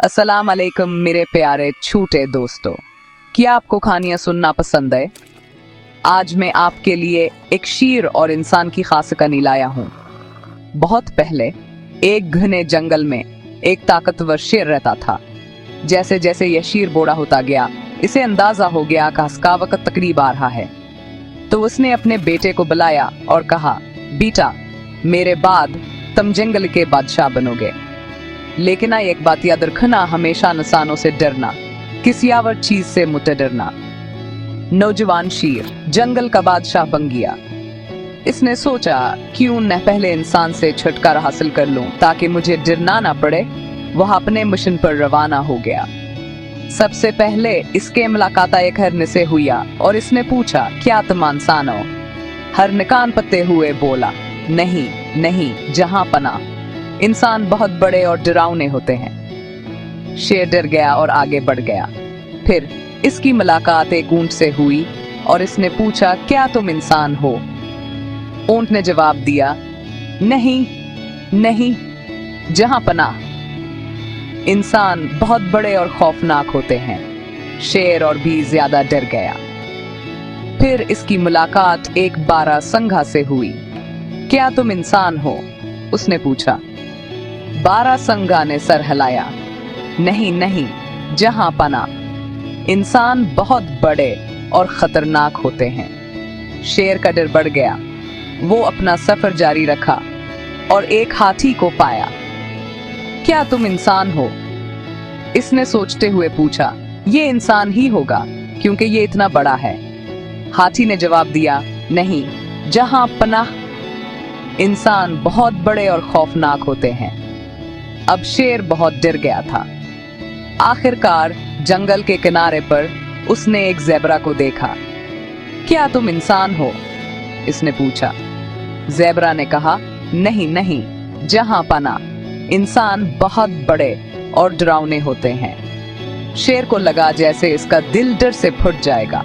अस्सलाम अलैकुम मेरे प्यारे छोटे दोस्तों, क्या आपको कहानियां सुनना पसंद है? आज मैं आपके लिए एक शेर और इंसान की खास कहानी लाया हूँ। बहुत पहले एक घने जंगल में एक ताकतवर शेर रहता था। जैसे जैसे यह शेर बूढ़ा होता गया, इसे अंदाजा हो गया कि उसका वक्त तकरीब आ रहा है। तो उसने अपने बेटे को बुलाया और कहा, बेटा, मेरे बाद तुम जंगल के बादशाह बनोगे, लेकिन एक बात याद रखना, हमेशा इंसानों से डरना, किसी और चीज से मत डरना। नौजवान शेर जंगल का बादशाह बन गया। इसने सोचा क्यों न पहले इंसान से छुटकारा हासिल कर लूं ताकि मुझे डरना ना पड़े। वह अपने मिशन पर रवाना हो गया। सबसे पहले इसके मुलाकात एक हरन से हुई और इसने पूछा, क्या तुम इंसान हो? हरन कान पत्ते हुए बोला, नहीं नहीं, जहां पना, इंसान बहुत बड़े और डरावने होते हैं। शेर डर गया और आगे बढ़ गया। फिर इसकी मुलाकात एक ऊंट से हुई और इसने पूछा, क्या तुम इंसान हो? ऊंट ने जवाब दिया, नहीं नहीं, जहां पनाह, इंसान बहुत बड़े और खौफनाक होते हैं। शेर और भी ज्यादा डर गया। फिर इसकी मुलाकात एक बारहसिंगा से हुई। क्या तुम इंसान हो? उसने पूछा। बारहसिंगा ने सर हिलाया, नहीं नहीं, जहां पना, इंसान बहुत बड़े और खतरनाक होते हैं। शेर का डर बढ़ गया। वो अपना सफर जारी रखा और एक हाथी को पाया। क्या तुम इंसान हो? इसने सोचते हुए पूछा, ये इंसान ही होगा क्योंकि ये इतना बड़ा है। हाथी ने जवाब दिया, नहीं, जहां पनाह, इंसान बहुत बड़े और खौफनाक होते हैं। अब शेर बहुत डर गया था। आखिरकार जंगल के किनारे पर उसने एक ज़ेबरा को देखा। क्या तुम इंसान हो? इसने पूछा। ज़ेबरा ने कहा, नहीं नहीं, जहां पना, इंसान बहुत बड़े और डरावने होते हैं। शेर को लगा जैसे इसका दिल डर से फट जाएगा।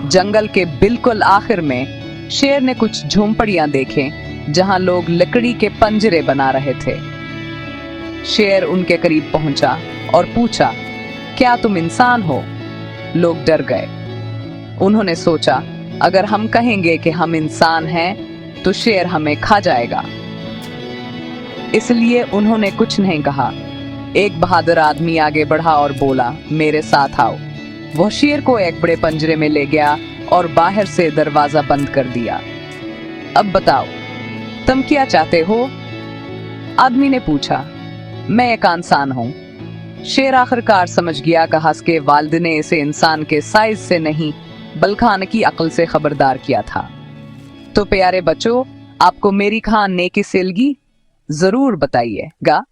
जंगल के बिल्कुल आखिर में शेर ने कुछ झोंपड़ियां देखे जहां लोग लकड़ी के पंजरे बना रहे थे। शेर उनके करीब पहुंचा और पूछा, क्या तुम इंसान हो? लोग डर गए। उन्होंने सोचा, अगर हम कहेंगे कि हम इंसान हैं तो शेर हमें खा जाएगा। इसलिए उन्होंने कुछ नहीं कहा। एक बहादुर आदमी आगे बढ़ा और बोला, मेरे साथ आओ। वह शेर को एक बड़े पंजरे में ले गया और बाहर से दरवाजा बंद कर दिया। अब बताओ, तुम क्या चाहते हो? आदमी ने पूछा। मैं एक इंसान हूं। शेर आखिरकार समझ गया कि उसके वालिद ने इसे इंसान के साइज से नहीं बल्कि खाने की अक्ल से खबरदार किया था। तो प्यारे बच्चों, आपको मेरी कहानी कैसी लगी जरूर बताइएगा।